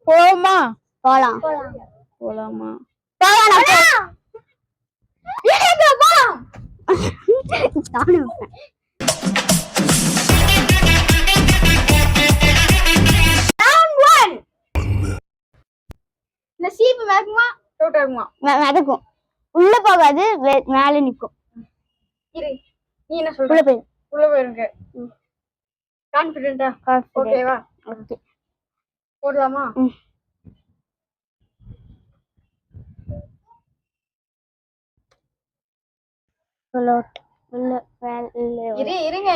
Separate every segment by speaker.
Speaker 1: போலாமா?
Speaker 2: போலாம்.
Speaker 1: போலாமா?
Speaker 2: போலாம். நானும்
Speaker 1: இந்த சீப்பு மேக்குமா டோட்டா இருக்குமா?
Speaker 2: மிதக்கும். உள்ள போகாது, மேல நிக்கும்.
Speaker 1: இரு, நீ என்ன சொல்ற?
Speaker 2: உள்ள போய்
Speaker 1: உள்ள போயிருங்க. கான்ஃபிடென்ட்டா? ஓகேவா?
Speaker 2: ஓகே.
Speaker 1: போடலாமா?
Speaker 2: ஃப்ளோட். உள்ள
Speaker 1: இருங்க.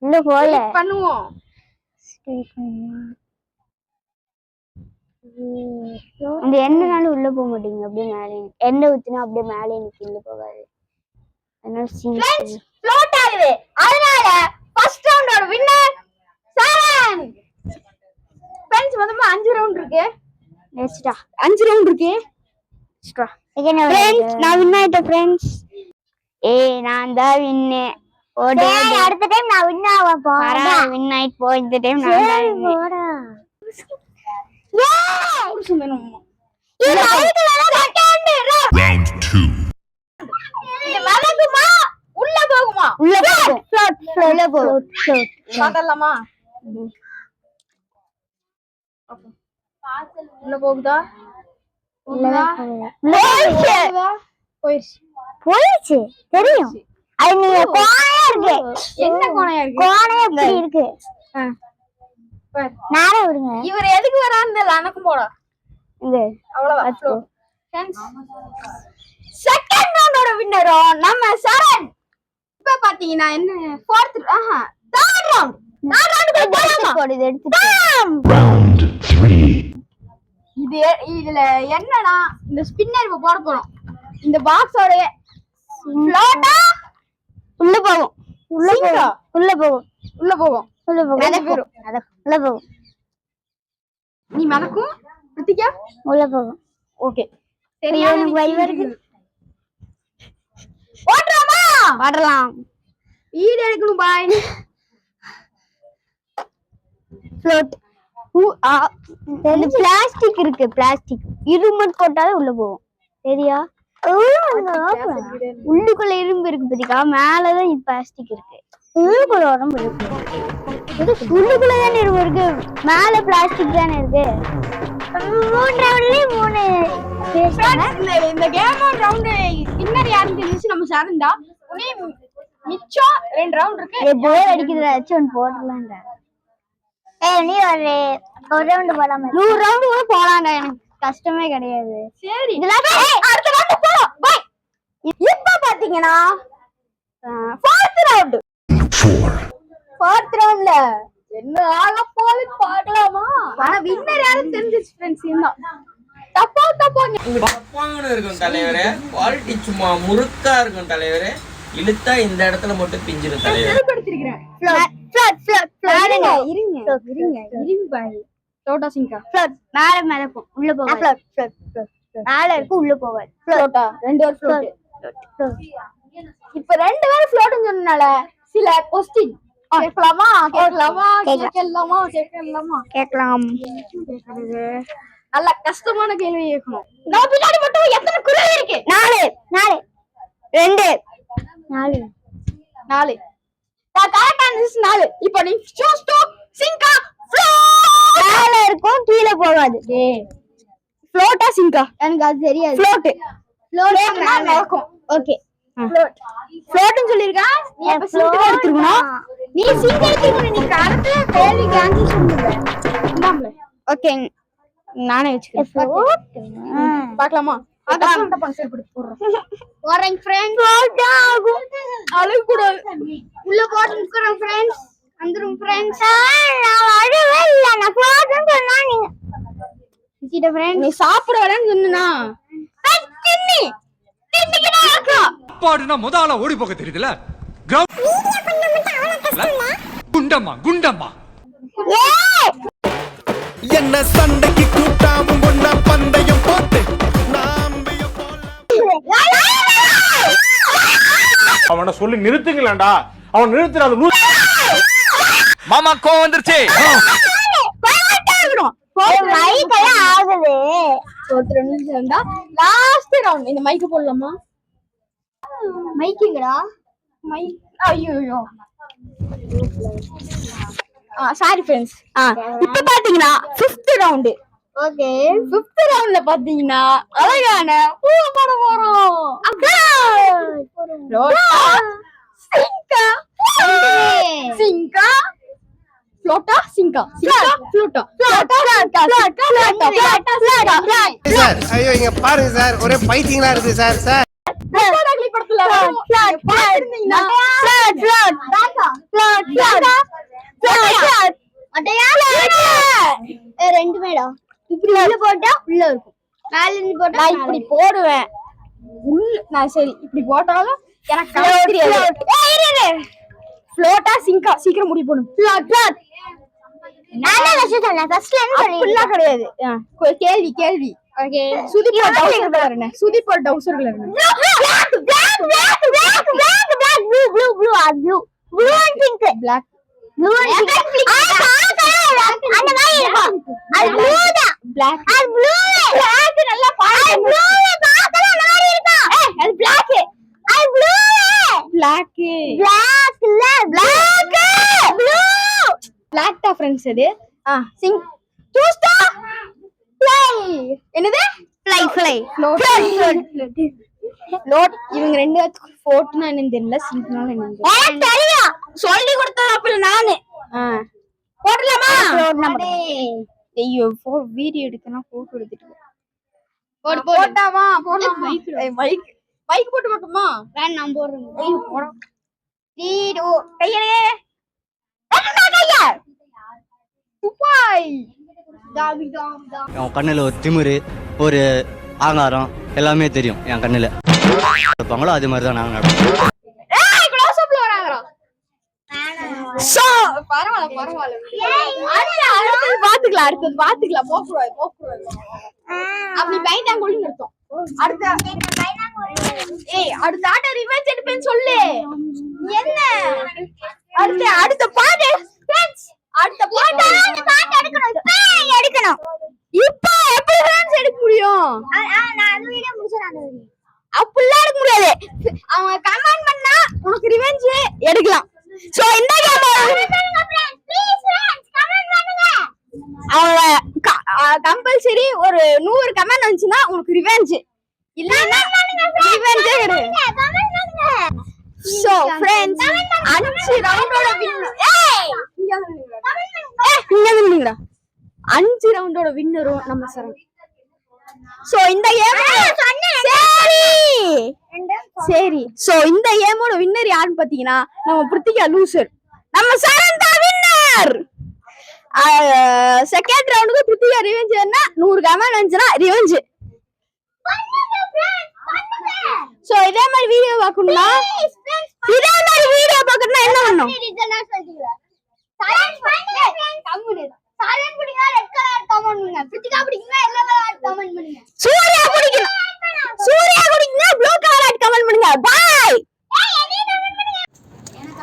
Speaker 2: உள்ள போல
Speaker 1: பண்ணுவோம்.
Speaker 2: இந்த எண்ணெய்னால உள்ள போக மாட்டீங்க. அப்படியே மேலே எண்ணெய் ஊத்தினா அப்படியே மேலே நிக்கு, உள்ள போகாது. அதனால
Speaker 1: ஃப்ளோட் ஆகுது. அதனால ஃபர்ஸ்ட் ரவுண்டோட வின்னர் சரண். ஃப்ரெண்ட்ஸ் மொத்தமா 5 ரவுண்ட் இருக்கு.
Speaker 2: நெக்ஸ்டா
Speaker 1: 5 ரவுண்ட் இருக்கு.
Speaker 2: ஃப்ரெண்ட்ஸ் நான் வின் ஆயிட்டேன் ஃப்ரெண்ட்ஸ். நான் தான் வின்னு. அடுத்த டைம் நான் வின் ஆக போறேன். வின் ஆயிட்டு போ. இந்த டைம் நான் தான் வின்.
Speaker 3: Round 2.
Speaker 1: இது மலகுமா உள்ள போகுமா?
Speaker 2: உள்ள போகும். உள்ள போகும்.
Speaker 1: பாத்தலாமா? உள்ள போகுதா?
Speaker 2: போயிடுச்சு. தெரியும். அது நீங்க கோணையா இருக்கு.
Speaker 1: என்ன கோணையா இருக்கு?
Speaker 2: கோணையா இப்படி இருக்கு. நேரா விடுங்க.
Speaker 1: இவர் எதுக்கு வரான்னு எனக்கும் போட.
Speaker 2: இந்த
Speaker 1: அவ்வளவுதான். செகண்ட் ரவுண்டோட வின்னரோ நம்ம சரண். இப்ப பாத்தீங்கன்னா என்ன தேர்ட் ரவுண்ட்.
Speaker 3: Round 3.
Speaker 1: இதுல என்னன்னா இந்த ஸ்பின்னர் இப்ப போட போறோம். இந்த பாக்ஸோட ஃப்ளோட்டா
Speaker 2: உள்ள போகும். உள்ள போகும்.
Speaker 1: நீ மலக்கும் ரித்திகா
Speaker 2: உள்ள போகும்.
Speaker 1: ஓகே சரியா?
Speaker 2: எனக்கு பயம் இருக்கு.
Speaker 1: ஓட்றோமா?
Speaker 2: ஓடலாம்.
Speaker 1: வீடு எடுக்கணும் பாய்.
Speaker 2: ஃப்ளோட். பிளாஸ்டிக் இருக்கு. பிளாஸ்டிக் இரும்பு போட்டாலும் உள்ள போகும். சரியா? உள்ளுக்குள்ள இரும்பு இருக்கு பாத்தீங்களா? மேலதான் பிளாஸ்டிக் இருக்கு. உள்ளுக்குள்ள உடம்பு இருக்கு. உள்ளுக்குள்ளதானே இரும்பு இருக்கு. மேல பிளாஸ்டிக் தானே இருக்கு. 3 ரவுண்ட்லயே 3
Speaker 1: இந்த கேம் ரவுண்ட் வின்னர் யாருன்னு தெரிஞ்சு நம்ம சரண்டா. மிச்சம் 2 ரவுண்ட் இருக்கு.
Speaker 2: போர் அடிக்குதுடா. ஒன்னு போடலாம்டா. நீ ஒரு ரவுண்ட் போலாமா? 100 ரவுண்ட் கூட போலாம்டா. எனக்கு கஷ்டமே கிடையாது.
Speaker 1: சரி அடுத்த ரவுண்ட் போலாம். பை. இப்ப பாத்தீங்கன்னா 4th ரவுண்ட். 4th ரவுண்ட்ல என்ன ஆக போகுது பார்க்கலாமா? ஆனா வின்னர் யாரும் தெரிஞ்சிச்சு ஃப்ரெண்ட்ஸ். இருந்தா
Speaker 4: தப்பான்னு இருக்கும் தலைவரே. குவாலிட்டி சும்மா முறுக்கா இருக்கும் தலைவரே. இழுத்தா இந்த இடத்துல மட்டும் பிஞ்சிரும் தலைவரே.
Speaker 1: ஃப்ளோட்டா சிங்கா
Speaker 2: மேல மிதக்கும். உள்ள போகாது. மேல இருக்கு. உள்ள போகாது.
Speaker 1: ஃப்ளோட்டா 2 பேர் ஃப்ளோட். இப்ப 2 பேர் ஃப்ளோட்னு சொன்னனால சில क्वेश्चन கேட்கலாமா?
Speaker 2: கேட்கலாம்.
Speaker 1: நல்ல கஷ்டமான கேள்வி கேட்கணும். நம்ம பின்னாடி மட்டும் எத்தனை குரல் இருக்கு?
Speaker 2: 4 2 4
Speaker 1: கரெக்டா 4. இப்போ நீ சூஸ் டு சிங்கா
Speaker 2: மேல இருக்கும். கீழே போகாது.
Speaker 1: ஃப்ளோட்டா சிங்கா?
Speaker 2: எனக்கு அது தெரியாது.
Speaker 1: ஃப்ளோட் மேல இருக்கும்.
Speaker 2: ஓகே.
Speaker 1: ஃப்ளோட்னு சொல்லிருக்கா. நீ அப்ப சிங்கா எடுத்துக்கணும். நீ சிங்கா எடுத்துக்கணும். நீ கரெக்ட்டா கேள்விக்கு ஆன்சர் சொல்லுங்க. இந்தாம்ல.
Speaker 2: ஓகே. நானே வெச்சுக்கிறேன்.
Speaker 1: பார்க்கலாமா? அதான் பங்க்ஷன் பிடிச்சு போறோம்.
Speaker 2: வரேன் ஃப்ரெண்ட்ஸ். ஃப்ளோட்டா ஆகும்.
Speaker 1: அழுக கூடாது.
Speaker 2: உள்ள போட்டு நிக்கறேன் ஃப்ரெண்ட்ஸ். வந்துரும் ஃப்ரெண்ட்ஸ். நான் அழுவே இல்ல. நான் ஃப்ளோட்னு சொன்னா நீங்க கிட்ட ஃப்ரெண்ட்ஸ்.
Speaker 1: நீ சாப்பிட வரேன்னு சொன்னா தின்னி
Speaker 5: அப்பாடுனா முதல்ல ஓடி போக தெரியுதுல. குண்டம்மா
Speaker 6: என்ன சண்டைக்கு கூட்டாவும் ஒண்ணா பந்தயம் போட்டு
Speaker 7: அவனை சொல்லி நிறுத்துங்களேன்டா. அவன் நிறுத்துறாது.
Speaker 5: மாமா கோவம் வந்துருச்சு.
Speaker 2: மைக்கெல்லாம் ஆகுது.
Speaker 1: fourth round சேர்ந்தா லாஸ்ட் ரவுண்ட். இந்த மைக் போடலாமா?
Speaker 2: மைக்குங்கடா.
Speaker 1: மைக் ஐயோ சாரி ஃப்ரெண்ட்ஸ். இப்ப பாத்தீங்கன்னா ஃபிஃப்த் ரவுண்ட்.
Speaker 2: ஓகே.
Speaker 1: ஃபிஃப்த் ரவுண்ட்ல பாத்தீங்கன்னா அழகான பூ போட போறோம். சிங்கா சிங்கா ஃப்ளோட்டா சிங்கா சிங்கா ஃப்ளோட்டா
Speaker 6: சார் ஐயோ இங்க பாருங்க சார் ஒரே பைத்தியங்களா இருக்கு சார். சார்
Speaker 1: படத்துல பாத்திருந்தீங்கன்னா
Speaker 2: ரெண்டுமேடா. இப்படி உள்ள போட்டா உள்ள இருக்கும், மேல இருந்து போட்டா
Speaker 1: நான் இப்படி போடுவேன். நான் சரி இப்படி போட்டாலும் எனக்கு கணக்கு தெரியாது. ஃப்ளோட்டா சிங்கா சீக்கிரம் முடிவு போடும்.
Speaker 2: நான் தான் ஃபர்ஸ்ட் சொன்னேன். ஃபர்ஸ்ட்ல இருந்து
Speaker 1: அப்படிலாம் கிடையாது. கேள்வி கேள்வி.
Speaker 2: ஓகே.
Speaker 1: சுதீப் டவுசர் கலர் என்ன? சுதீப் டவுசர் கலர் என்ன?
Speaker 2: Blue and pink.
Speaker 1: Black.
Speaker 2: Blue and pink. அந்த மாதிரி இருக்கும். அது ப்ளூ தான்.
Speaker 1: Black.
Speaker 2: அது ப்ளூ.
Speaker 1: Black நல்லா பாரு.
Speaker 2: அது ப்ளூ பார்க்கல மாதிரி இருக்கும்.
Speaker 1: அது black.
Speaker 2: அது ப்ளூ.
Speaker 1: Black.
Speaker 2: Black இல்ல, black. ப்ளூ.
Speaker 1: Black டா ஃப்ரெண்ட்ஸ் இது. சிங் சூஸ்டா ஃப்ளை. என்னது?
Speaker 2: Fly, fly.
Speaker 1: ஃப்ளோட். ஃப்ளோட். இவங்க ரெண்டு பேத்துக்கு ஃப்ளோட்னா என்னன்னு தெரியல, சிங்க்னா என்னன்னு தெரியல.
Speaker 2: எனக்கு தெரியும்.
Speaker 1: சொல்லி கொடுத்தது அப்பல நானு. போடலாமா? ஐயோ வீடியோ எடுக்கணும், போட்டோ எடுத்துட்டு போட்டாமா போடலாம். மைக் மைக் போட்டு மட்டுமா?
Speaker 2: வேணாம், நான் போடுறேன்.
Speaker 1: ஐயோ போடா. வீடியோ கையலே துப்பாய்.
Speaker 8: என் கண்ணுல ஒரு திமிரு, ஒரு ஆங்காரம் எல்லாமே தெரியும். என் கண்ணுல இருப்பாங்களோ அது மாதிரி தான் நாங்க நடப்போம்.
Speaker 1: ஏய் க்ளோஸ் அப்ல வராங்கடா. சோ பரவாயில்லை பரவாயில்லை. அடுத்து பாத்துக்கலாம் போக கூடாது. அப்படி பைட்டாங்க கொள்ளி நிறுத்தோம். அடுத்த அடுத்த ஆட்ட ரிவெஞ்ச் எடுப்பேன்னு சொல்லு. என்ன அடுத்த பாட்டு ஃப்ரெண்ட்ஸ், அடுத்த பாட்டு எடுக்கணும். இப்போ எப்படி ஃப்ரெண்ட்ஸ் எடுக்க முடியும்?
Speaker 2: நான் அது வீடியோ முடிச்சறேன்.
Speaker 1: அப்படிலாம் எடுக்க முடியாது. அவங்க கமெண்ட் பண்ணா உனக்கு ரிவெஞ்ச் எடுக்கலாம். சோ இந்த அவங்க கம்பல்சரி ஒரு 100 கமெண்ட் வந்துச்சுன்னா உனக்கு ரிவெஞ்ச். இல்லன்னா ரிவெஞ்ச் கிடையாது. சோ फ्रेंड्स 5 ரவுண்டோட வின்னர். இங்க நில்லுங்கடா. 5 ரவுண்டோட வின்னரும் நம்ம சரண். சோ இந்த கேம் சரி சோ இந்த கேமோட வின்னர் யாருன்னு பாத்தீங்கன்னா நம்ம பிருத்திகா லூசர், நம்ம சரண் தான் வின்னர். செகண்ட் ரவுண்டுக்கு பிருத்திகா ரிவெஞ்ச் என்ன 100 கமெண்ட் வந்துச்சுன்னா ரிவெஞ்ச். சோ இதே மாதிரி வீடியோ பார்க்கணும்னா என்ன பண்ணணும்? சூர்யா குடிக்கணும் ப்ளூ கலர் கமெண்ட் பண்ணுங்க. பாய்.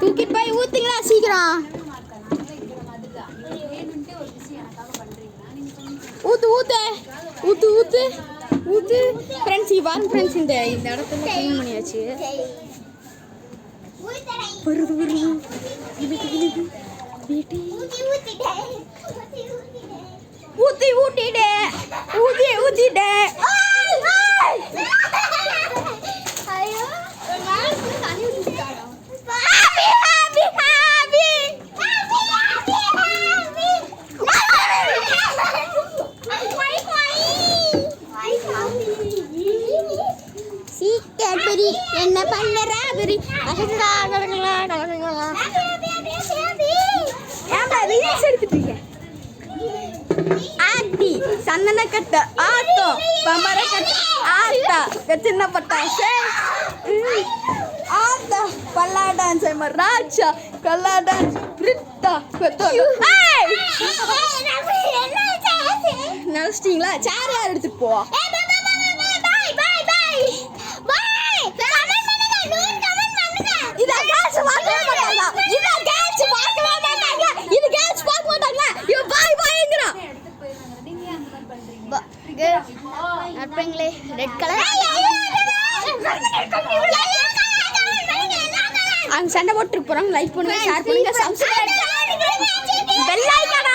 Speaker 1: தூக்கிட் பாய் ஊத்துங்களா சீக்கிரம். ஊத்து ஊத்து ஊத்து ஊத்து ஊத்து ஃப்ரெண்ட்ஸ். இவான் ஃப்ரெண்ட்ஸ் இந்த இடத்துல க்ளீன் பண்ணியாச்சு. வருது வருது விழுது வீட்டு ஊத்தி ஊட்டிடே ஊத்திடே.
Speaker 2: ஐயோ தண்ணி ஊத்திட்டாடா.
Speaker 1: கேட்பரி என்ன பண்ணற பெரி ஆட்டி சந்தன கட்ட ஆட்டம் பம்பர கட்ட ஆட்டா சின்ன பட்டாசு ஆட்டா பல்லா டான்ஸ் ராஜா கல்லா டான்ஸ் பிரிட்டா நினைச்சிட்டீங்களா? சேர் யார் எடுத்துட்டு போவா? பார்த்துருப்பீங்களே ரெட் கலர் அவங்க சண்டை போட்டு போறாங்க. லைக் பண்ணுங்க, ஷேர் பண்ணுங்க, சப்ஸ்கிரைப் பெல் ஐகான்